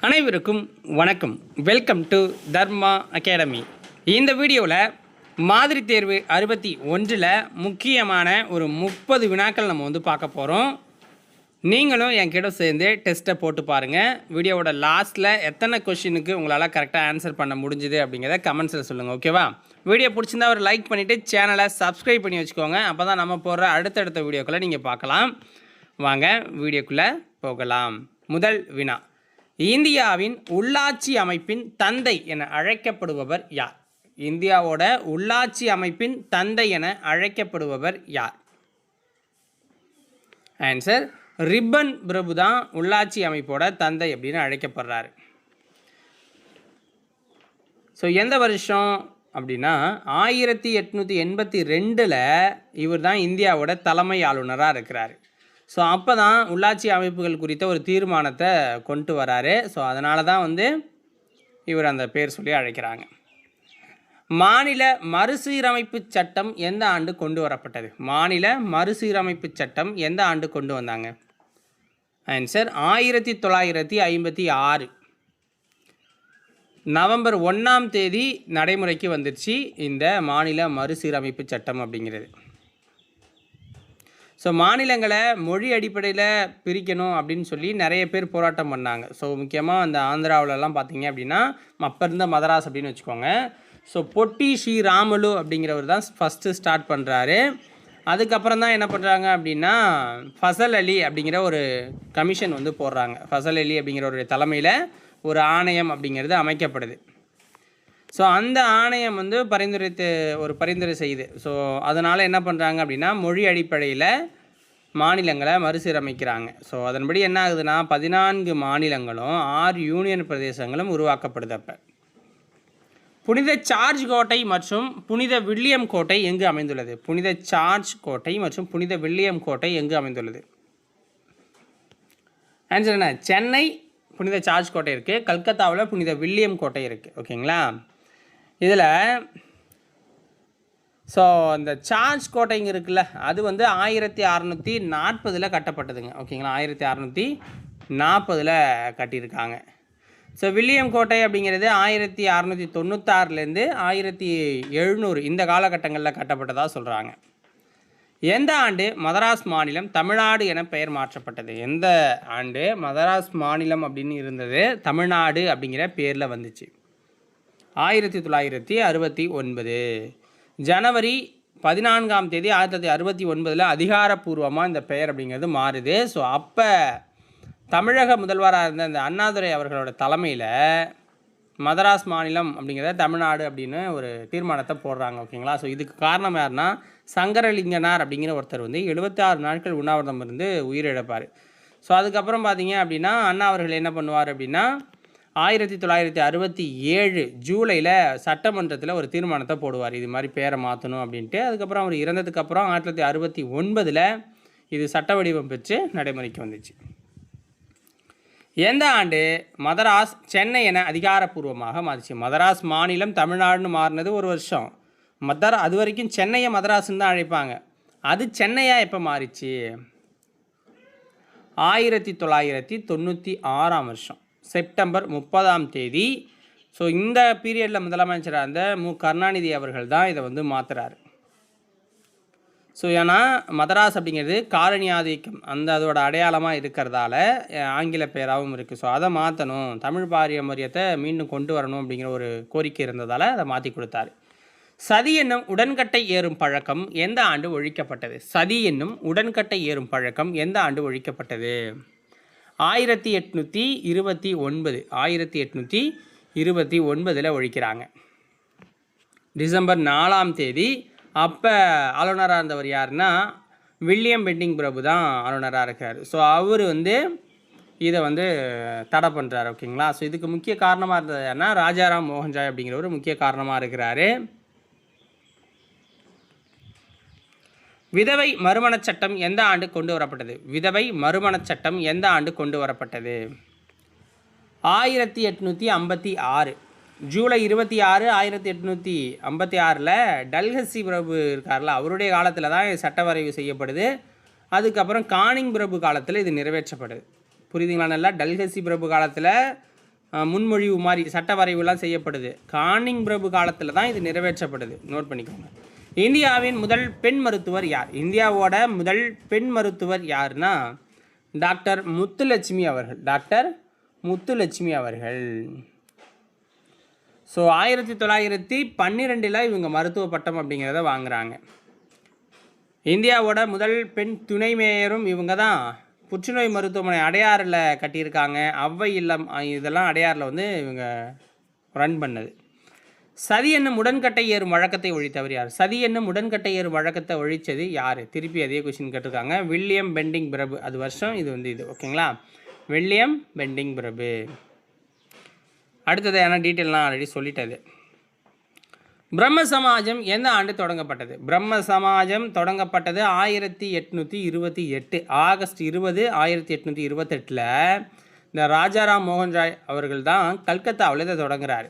அனைவருக்கும் வணக்கம். Welcome to Dharma academy. இந்த வீடியோவில் மாதிரி தேர்வு 61 முக்கியமான ஒரு 30 வினாக்கள் நம்ம பார்க்க போகிறோம். நீங்களும் என்கிட்ட சேர்ந்து டெஸ்ட்டை போட்டு பாருங்கள். வீடியோவோட லாஸ்ட்டில் எத்தனை கொஷினுக்கு உங்களால் கரெக்டாக ஆன்சர் பண்ண முடிஞ்சுது அப்படிங்கிறத கமெண்ட்ஸில் சொல்லுங்கள். ஓகேவா? வீடியோ பிடிச்சிருந்தா ஒரு லைக் பண்ணிவிட்டு சேனலை சப்ஸ்கிரைப் பண்ணி வச்சுக்கோங்க. அப்போ தான் நம்ம போடுற அடுத்தடுத்த வீடியோக்களை நீங்கள் பார்க்கலாம். வாங்க வீடியோக்குள்ளே போகலாம். முதல் வினா, இந்தியாவின் உள்ளாட்சி அமைப்பின் தந்தை என அழைக்கப்படுபவர் யார்? இந்தியாவோட உள்ளாட்சி அமைப்பின் தந்தை என அழைக்கப்படுபவர் யார்? ஆன்சர், ரிப்பன் பிரபு தான் உள்ளாட்சி அமைப்போட தந்தை அப்படின்னு அழைக்கப்படுறாரு. ஸோ எந்த வருஷம் அப்படின்னா 1882 இவர் தான் இந்தியாவோட தலைமை ஆளுநராக இருக்கிறார். ஸோ அப்போ தான் உள்ளாட்சி அமைப்புகள் குறித்த ஒரு தீர்மானத்தை கொண்டு வராரு. ஸோ அதனால தான் இவர் அந்த பேர் சொல்லி அழைக்கிறாங்க. மாநில மறுசீரமைப்பு சட்டம் எந்த ஆண்டு கொண்டு வரப்பட்டது? மாநில மறுசீரமைப்பு சட்டம் எந்த ஆண்டு கொண்டு வந்தாங்க? ஆன்சர், 1956 நவம்பர் 1 நடைமுறைக்கு வந்துடுச்சு இந்த மாநில மறுசீரமைப்பு சட்டம் அப்படிங்கிறது. ஸோ மாநிலங்களை மொழி அடிப்படையில் பிரிக்கணும் அப்படின்னு சொல்லி நிறைய பேர் போராட்டம் பண்ணாங்க. ஸோ முக்கியமாக அந்த ஆந்திராவிலலாம் பார்த்தீங்க அப்படின்னா அப்போ இருந்த மதராஸ் அப்படின்னு வச்சுக்கோங்க. ஸோ பொட்டி ஸ்ரீராமுலு அப்படிங்கிறவர் தான் ஃபஸ்ட்டு ஸ்டார்ட் பண்ணுறாரு. அதுக்கப்புறம் தான் என்ன பண்ணுறாங்க அப்படின்னா ஃபசல் அலி அப்படிங்கிற ஒரு கமிஷன் போடுறாங்க. ஃபசல் அலி அப்படிங்கிற ஒரு தலைமையில் ஒரு ஆணையம் அப்படிங்கிறது அமைக்கப்படுது. ஸோ அந்த ஆணையம் பரிந்துரை செய்யுது. ஸோ அதனால் என்ன பண்ணுறாங்க அப்படின்னா மொழி அடிப்படையில் மாநிலங்களை மறுசீரமைக்கிறாங்க. ஸோ அதன்படி என்ன ஆகுதுன்னா 14 மாநிலங்களும் 6 யூனியன் பிரதேசங்களும் உருவாக்கப்படுது. அப்போ புனித சார்ஜ் கோட்டை மற்றும் புனித வில்லியம் கோட்டை எங்கு அமைந்துள்ளது? புனித சார்ஜ் கோட்டை மற்றும் புனித வில்லியம் கோட்டை எங்கு அமைந்துள்ளது? ஆன்சர் என்ன? சென்னை புனித சார்ஜ் கோட்டை இருக்குது, கல்கத்தாவில் புனித வில்லியம் கோட்டை இருக்குது. ஓகேங்களா? இதில் ஸோ இந்த சார்ஜ் கோட்டைங்க இருக்குல்ல, அது 1640 கட்டப்பட்டதுங்க. ஓகேங்களா? 1640 கட்டியிருக்காங்க. ஸோ வில்லியம் கோட்டை அப்படிங்கிறது 1696 1700 இந்த காலகட்டங்களில் கட்டப்பட்டதாக சொல்கிறாங்க. எந்த ஆண்டு மதராஸ் மாநிலம் தமிழ்நாடு என பெயர் மாற்றப்பட்டது? எந்த ஆண்டு மதராஸ் மாநிலம் அப்படின்னு இருந்தது தமிழ்நாடு அப்படிங்கிற பேரில் வந்துச்சு? 1969 ஜனவரி 14 1969 அதிகாரப்பூர்வமாக இந்த பெயர் அப்படிங்கிறது மாறுது. ஸோ அப்போ தமிழக முதல்வராக இருந்த இந்த அண்ணாதுரை அவர்களோட தலைமையில் மதராஸ் மாநிலம் அப்படிங்கிறத தமிழ்நாடு அப்படின்னு ஒரு தீர்மானத்தை போடுறாங்க. ஓகேங்களா? ஸோ இதுக்கு காரணம் யாருன்னா சங்கரலிங்கனார் அப்படிங்கிற ஒருத்தர் 76 நாட்கள் உண்ணாவிரதம் இருந்து உயிரிழப்பார். ஸோ அதுக்கப்புறம் பார்த்தீங்க அப்படின்னா அண்ணா அவர்கள் என்ன பண்ணுவார் அப்படின்னா 1967 ஜூலையில் சட்டமன்றத்தில் ஒரு தீர்மானத்தை போடுவார், இது மாதிரி பேரை மாற்றணும் அப்படின்ட்டு. அதுக்கப்புறம் அவர் இறந்ததுக்கப்புறம் 1969 இது சட்ட வடிவம் பெற்று நடைமுறைக்கு வந்துச்சு. எந்த ஆண்டு மதராஸ் சென்னை என அதிகாரப்பூர்வமாக மாறிச்சு? மதராஸ் மாநிலம் தமிழ்நாடுன்னு மாறினது ஒரு வருஷம். அது வரைக்கும் சென்னையை மதராஸ்ன்னு தான் அழைப்பாங்க. அது சென்னையாக எப்போ மாறிச்சு? 1996 வருஷம் செப்டம்பர் 30. ஸோ இந்த பீரியடில் முதலமைச்சராக இருந்த கருணாநிதி அவர்கள் தான் இதை மாற்றுறாரு. ஸோ ஏன்னா மதராஸ் அப்படிங்கிறது காலனி ஆதிக்கம் அதோட அடையாளமாக இருக்கிறதால ஆங்கில பேராகவும் இருக்குது. ஸோ அதை மாற்றணும், தமிழ் பாரம்பரியத்தை மீண்டும் கொண்டு வரணும் அப்படிங்கிற ஒரு கோரிக்கை இருந்ததால் அதை மாற்றி கொடுத்தாரு. சதி என்னும் உடன்கட்டை ஏறும் பழக்கம் எந்த ஆண்டு ஒழிக்கப்பட்டது? சதி என்னும் உடன்கட்டை ஏறும் பழக்கம் எந்த ஆண்டு ஒழிக்கப்பட்டது? 1829 1829 ஒழிக்கிறாங்க. டிசம்பர் 4 அப்போ ஆளுநராக இருந்தவர் யாருன்னா வில்லியம் பெண்டிங் பிரபு தான் ஆளுநராக இருக்கார். ஸோ அவர் இதை தடை பண்ணுறாரு. ஓகேங்களா? ஸோ இதுக்கு முக்கிய காரணமாக இருந்தது யாருன்னா ராஜாராம் மோகன் ராய் அப்படிங்கிறவர் முக்கிய காரணமாக இருக்கிறாரு. விதவை மறுமணச் சட்டம் எந்த ஆண்டு கொண்டு வரப்பட்டது? விதவை மறுமணச் சட்டம் எந்த ஆண்டு கொண்டு வரப்பட்டது? 1856 ஜூலை 26 1856 டல்ஹசி பிரபு இருக்கார்ல, அவருடைய காலத்தில் தான் சட்ட வரைவு செய்யப்படுது. அதுக்கப்புறம் கானிங் பிரபு காலத்தில் இது நிறைவேற்றப்படுது. புரியுதுங்களா? நல்லா டல்ஹசி பிரபு காலத்தில் முன்மொழிவு மாதிரி சட்ட வரைவுலாம் செய்யப்படுது. கானிங் பிரபு காலத்தில் தான் இது நிறைவேற்றப்படுது. நோட் பண்ணிக்கோங்க. இந்தியாவின் முதல் பெண் மருத்துவர் யார்? இந்தியாவோட முதல் பெண் மருத்துவர் யாருன்னா டாக்டர் முத்துலட்சுமி அவர்கள். டாக்டர் முத்துலட்சுமி அவர்கள். ஸோ 1912 இவங்க மருத்துவ பட்டம் அப்படிங்கிறத வாங்குகிறாங்க. இந்தியாவோட முதல் பெண் துணை மேயரும் இவங்க தான். புற்றுநோய் மருத்துவமனை அடையாறில் கட்டியிருக்காங்க. அவ்வை இல்லம் இதெல்லாம் அடையாறில் வந்து இவங்க ரன் பண்ணது. சதி என்னும் உடன்கட்டை ஏறும் வழக்கத்தை ஒழித்தவர் யார்? சதி என்னும் உடன்கட்டை ஏறும் வழக்கத்தை ஒழித்தது யார்? திருப்பி அதே கொஸ்டின் கேட்டிருக்காங்க. வில்லியம் பெண்டிங் பிரபு. அது வருஷம் இது வந்து இது. ஓகேங்களா? வில்லியம் பெண்டிங் பிரபு. அடுத்தது ஏன்னா டீட்டெயிலாம் ஆல்ரெடி சொல்லிட்டது. பிரம்ம சமாஜம் எந்த ஆண்டு தொடங்கப்பட்டது? பிரம்ம சமாஜம் தொடங்கப்பட்டது 1828 ஆகஸ்ட் 20 1828. இந்த ராஜாராம் மோகன் ராய் அவர்கள் தான் கல்கத்தாவில் இதை தொடங்குறாரு.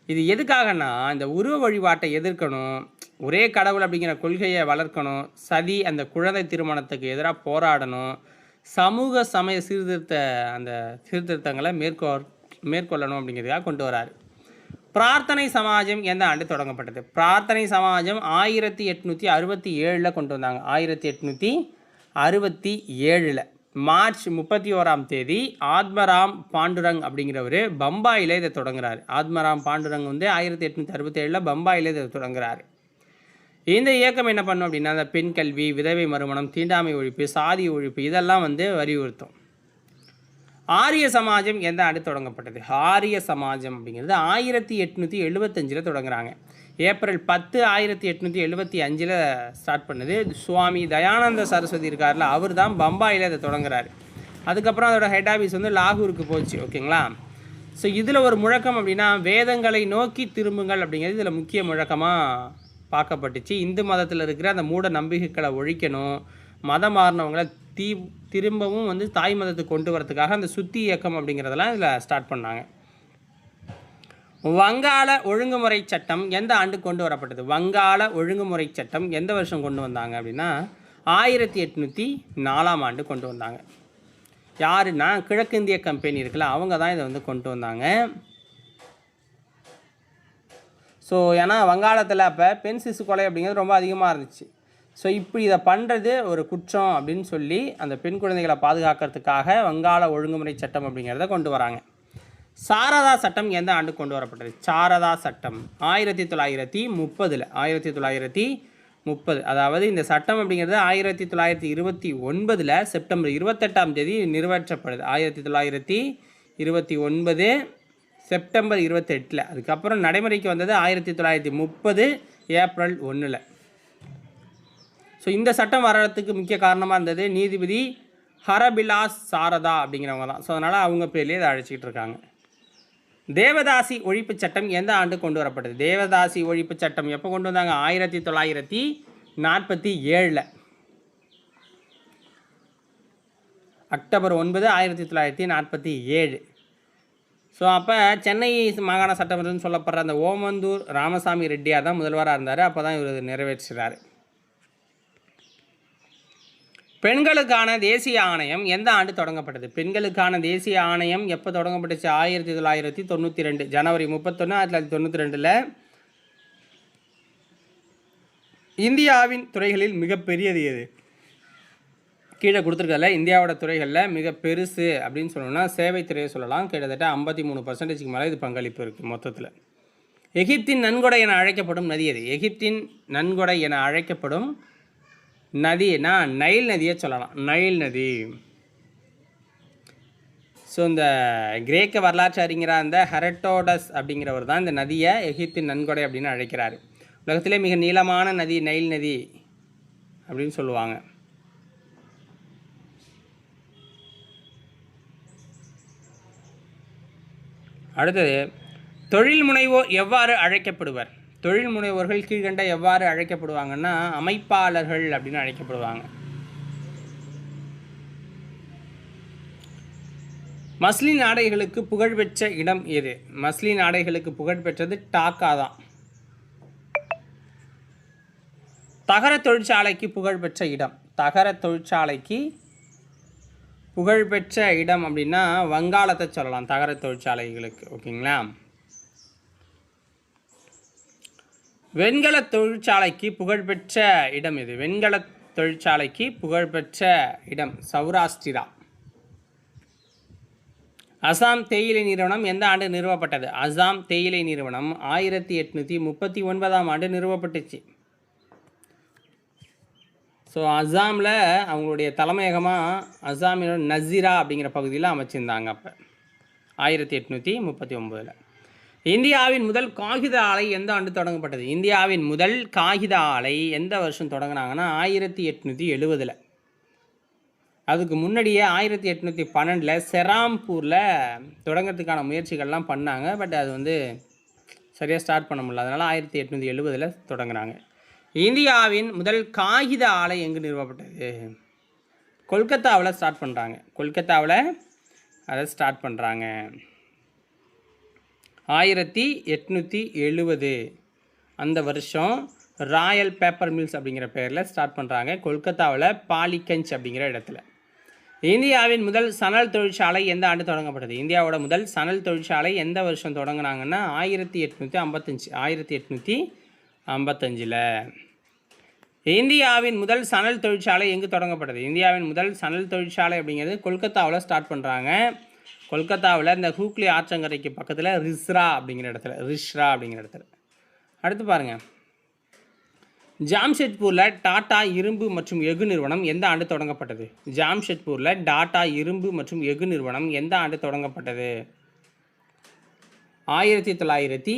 இது எதுக்காகனா இந்த உருவ வழிபாட்டை எதிர்க்கணும், ஒரே கடவுள் அப்படிங்கிற கொள்கையை வளர்க்கணும், சதி அந்த குழந்தை திருமணத்துக்கு எதிராக போராடணும், சமூக சமய சீர்திருத்தங்களை மேற்கொள்ளணும் அப்படிங்கிறதுக்காக கொண்டு வராரு. பிரார்த்தனை சமாஜம் எந்த ஆண்டு தொடங்கப்பட்டது? பிரார்த்தனை சமாஜம் 1867 கொண்டு வந்தாங்க. 1867 மார்ச் 31 ஆத்மராம் பாண்டுரங் அப்படிங்கிறவர் பம்பாயில் இதை தொடங்குறாரு. ஆத்மராம் பாண்டுரங் வந்து 1867 பம்பாயில் இதை தொடங்குறாரு. இந்த இயக்கம் என்ன பண்ணும் அப்படின்னா அந்த பெண் கல்வி, விதவை மறுமணம், தீண்டாமை ஒழிப்பு, சாதி ஒழிப்பு இதெல்லாம் வந்து வலியுறுத்தும். ஆரிய சமாஜம் எந்த ஆண்டு தொடங்கப்பட்டது? ஆரிய சமாஜம் அப்படிங்கிறது 1875 தொடங்குறாங்க. ஏப்ரல் 10 1875 ஸ்டார்ட் பண்ணுது. சுவாமி தயானந்த சரஸ்வதி இருக்கார்ல, அவர் தான் பம்பாயில் அதை தொடங்குறாரு. அதுக்கப்புறம் அதோட ஹெட் ஆஃபீஸ் வந்து லாகூருக்கு போச்சு. ஓகேங்களா? ஸோ இதில் ஒரு முழக்கம் அப்படின்னா வேதங்களை நோக்கி திரும்புங்கள் அப்படிங்கிறது இதில் முக்கிய முழக்கமாக பார்க்கப்பட்டுச்சு. இந்து மதத்தில் இருக்கிற அந்த மூட நம்பிக்கைகளை ஒழிக்கணும், மதம் மாறினவங்களை திரும்பவும் வந்து தாய் மதத்துக்கு கொண்டு வரதுக்காக அந்த சுத்தி இயக்கம் அப்படிங்கிறதெல்லாம் இதில் ஸ்டார்ட் பண்ணாங்க. வங்காள ஒழுங்குமுறை சட்டம் எந்த ஆண்டு கொண்டு வரப்பட்டது? வங்காள ஒழுங்குமுறை சட்டம் எந்த வருஷம் கொண்டு வந்தாங்க அப்படின்னா 1804 கொண்டு வந்தாங்க. யாருன்னா கிழக்கிந்திய கம்பெனி இருக்குல்ல, அவங்க தான் இதை வந்து கொண்டு வந்தாங்க. ஸோ ஏன்னா வங்காளத்தில் அப்போ பெண் சிசு கொலை அப்படிங்கிறது ரொம்ப அதிகமாக இருந்துச்சு. ஸோ இப்படி இதை பண்ணுறது ஒரு குற்றம் அப்படின்னு சொல்லி அந்த பெண் குழந்தைகளை பாதுகாக்கிறதுக்காக வங்காள ஒழுங்குமுறை சட்டம் அப்படிங்கிறத கொண்டு வராங்க. சாரதா சட்டம் எந்த ஆண்டு கொண்டு வரப்பட்டது? சாரதா சட்டம் 1930. 1930. அதாவது இந்த சட்டம் அப்படிங்கிறது 1929 செப்டம்பர் 28 நிறைவேற்றப்படுது. 1929 செப்டம்பர் 28. அதுக்கப்புறம் நடைமுறைக்கு வந்தது 1930 ஏப்ரல் 1. ஸோ இந்த சட்டம் வர்றதுக்கு முக்கிய காரணமாக இருந்தது நீதிபதி ஹரபிலாஸ் சாரதா அப்படிங்கிறவங்க தான். ஸோ அதனால் அவங்க பேர்லேயே இதை அழைச்சிக்கிட்டு இருக்காங்க. தேவதாசி ஒழிப்பு சட்டம் எந்த ஆண்டு கொண்டு வரப்பட்டது? தேவதாசி ஒழிப்பு சட்டம் எப்போ கொண்டு வந்தாங்க? 1947 அக்டோபர் 9 1947. ஸோ அப்போ சென்னை மாகாண சட்டமன்றம்னு சொல்லப்படுற அந்த ஓமந்தூர் ராமசாமி ரெட்டியார் தான் முதல்வராக இருந்தார். அப்போ தான் இவர் நிறைவேற்றுகிறார். பெண்களுக்கான தேசிய ஆணையம் எந்த ஆண்டு தொடங்கப்பட்டது? பெண்களுக்கான தேசிய ஆணையம் எப்போ தொடங்கப்பட்டுச்சு? 1992 ஜனவரி 31 1992. இந்தியாவின் துறைகளில் மிகப்பெரியது எது? கீழே கொடுத்துருக்கல இந்தியாவோட துறைகளில் மிக பெருசு அப்படின்னு சொல்லணும்னா சேவைத்துறையை சொல்லலாம். கிட்டத்தட்ட 53% மேலே இது பங்களிப்பு இருக்குது மொத்தத்தில். எகிப்தின் நன்கொடை என அழைக்கப்படும் நதி எது? எகிப்தின் நன்கொடை என அழைக்கப்படும் நதினா நைல் நதியை சொல்லலாம். நைல் நதி. ஸோ இந்த கிரேக்க வரலாற்று அறிஞர் அந்த ஹெரட்டோடஸ் அப்படிங்கிறவர் தான் இந்த நதியை எகிப்தின் நன்கொடை அப்படின்னு அழைக்கிறார். உலகத்திலே மிக நீளமான நதி நைல் நதி அப்படின்னு சொல்லுவாங்க. அடுத்தது தொழில் முனைவோர் எவ்வாறு அழைக்கப்படுவர்? தொழில் முனைவோர்கள் கீழ்கண்ட எவ்வாறு அழைக்கப்படுவாங்கன்னா அமைப்பாளர்கள் அப்படின்னு அழைக்கப்படுவாங்க. மஸ்லின் ஆடைகளுக்கு புகழ்பெற்ற இடம் எது? மஸ்லின் ஆடைகளுக்கு புகழ்பெற்றது டாக்கா தான். தகர தொழிற்சாலைக்கு புகழ்பெற்ற இடம். தகர தொழிற்சாலைக்கு புகழ்பெற்ற இடம் அப்படின்னா வங்காளத்தை சொல்லலாம், தகர தொழிற்சாலைகளுக்கு. ஓகேங்களா. வெண்கல தொழிற்சாலைக்கு புகழ்பெற்ற இடம் இது. வெண்கல தொழிற்சாலைக்கு புகழ்பெற்ற இடம் சௌராஷ்டிரா. அசாம் தேயிலை நிறுவனம் எந்த ஆண்டு நிறுவப்பட்டது? அசாம் தேயிலை நிறுவனம் 1839ஆம் ஆண்டு நிறுவப்பட்டுச்சு. ஸோ அசாமில் அவங்களுடைய தலைமையகமாக அசாமினோட நசீரா அப்படிங்கிற பகுதியில் அமைச்சிருந்தாங்க அப்போ 1839. இந்தியாவின் முதல் காகித ஆலை எந்த ஆண்டு தொடங்கப்பட்டது? இந்தியாவின் முதல் காகித ஆலை எந்த வருஷம் தொடங்கினாங்கன்னா 1870. அதுக்கு முன்னாடியே 1812 செராம்பூரில் தொடங்கிறதுக்கான முயற்சிகள்லாம் பண்ணாங்க. பட் அது வந்து சரியாக ஸ்டார்ட் பண்ண முடியல. அதனால் 1870 தொடங்குறாங்க. இந்தியாவின் முதல் காகித ஆலை எங்கு நிறுவப்பட்டது? கொல்கத்தாவில் ஸ்டார்ட் பண்ணுறாங்க. கொல்கத்தாவில் அதை ஸ்டார்ட் பண்ணுறாங்க 1870. அந்த வருஷம் ராயல் பேப்பர் மில்ஸ் அப்படிங்கிற பேரில் ஸ்டார்ட் பண்ணுறாங்க கொல்கத்தாவில் பாலிகஞ்ச் அப்படிங்கிற இடத்துல. இந்தியாவின் முதல் சணல் தொழிற்சாலை எந்த ஆண்டு தொடங்கப்பட்டது? இந்தியாவோட முதல் சணல் தொழிற்சாலை எந்த வருஷம் தொடங்கினாங்கன்னா 1855. இந்தியாவின் முதல் சணல் தொழிற்சாலை எங்கு தொடங்கப்பட்டது? இந்தியாவின் முதல் சணல் தொழிற்சாலை அப்படிங்கிறது கொல்கத்தாவில் ஸ்டார்ட் பண்ணுறாங்க. கொல்கத்தாவில் இந்த ஹூக்ளி ஆற்றங்கரைக்கு பக்கத்தில் ரிஷ்ரா அப்படிங்கிற இடத்துல. அடுத்து பாருங்கள், ஜாம்ஷெட்பூரில் டாடா இரும்பு மற்றும் எஃகு நிறுவனம் எந்த ஆண்டு தொடங்கப்பட்டது? ஜாம்ஷெட்பூரில் டாடா இரும்பு மற்றும் எஃகு நிறுவனம் எந்த ஆண்டு தொடங்கப்பட்டது? 1907.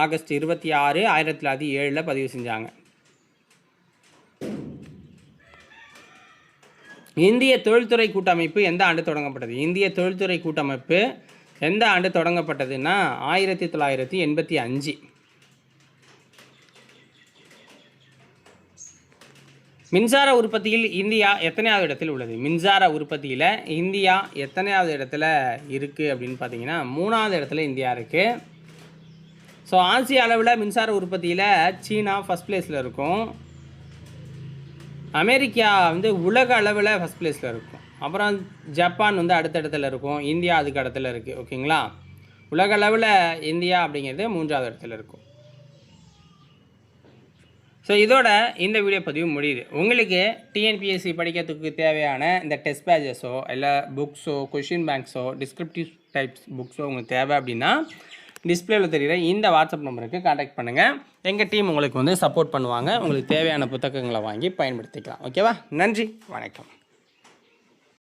ஆகஸ்ட் 26, 1907 பதிவு செஞ்சாங்க. இந்திய தொழில்துறை கூட்டமைப்பு எந்த ஆண்டு தொடங்கப்பட்டது? இந்திய தொழில்துறை கூட்டமைப்பு எந்த ஆண்டு தொடங்கப்பட்டதுன்னா 1985. மின்சார உற்பத்தியில் இந்தியா எத்தனையாவது இடத்தில் உள்ளது? மின்சார உற்பத்தியில் இந்தியா எத்தனையாவது இடத்துல இருக்குது அப்படின்னு பார்த்தீங்கன்னா 3ஆவது இடத்துல இந்தியா இருக்குது. ஸோ ஆசிய அளவில் மின்சார உற்பத்தியில் சீனா ஃபஸ்ட் பிளேஸில் இருக்கும். அமெரிக்கா வந்து உலக அளவில் ஃபஸ்ட் பிளேஸில் இருக்கும். அப்புறம் ஜப்பான் வந்து அடுத்த இடத்துல இருக்கும். இந்தியா அதுக்கு இடத்துல இருக்குது. ஓகேங்களா. உலக அளவில் இந்தியா அப்படிங்கிறது 3ஆவது இடத்துல இருக்கும். ஸோ இதோட இந்த வீடியோ பதிவு முடியுது. உங்களுக்கு டிஎன்பிஎஸ்சி படிக்கிறதுக்கு தேவையான இந்த டெஸ்ட் பேஜஸோ இல்லை புக்ஸோ கொஷின் பேங்க்ஸோ டிஸ்கிரிப்டிவ் டைப்ஸ் புக்ஸோ உங்களுக்கு தேவை அப்படின்னா டிஸ்பிளேவில் தெரிகிற இந்த வாட்ஸ்அப் நம்பருக்கு கான்டாக்ட் பண்ணுங்கள். எங்கள் டீம் உங்களுக்கு வந்து சப்போர்ட் பண்ணுவாங்க. உங்களுக்கு தேவையான புத்தகங்களை வாங்கி பயன்படுத்திக்கலாம். ஓகேவா? நன்றி, வணக்கம்.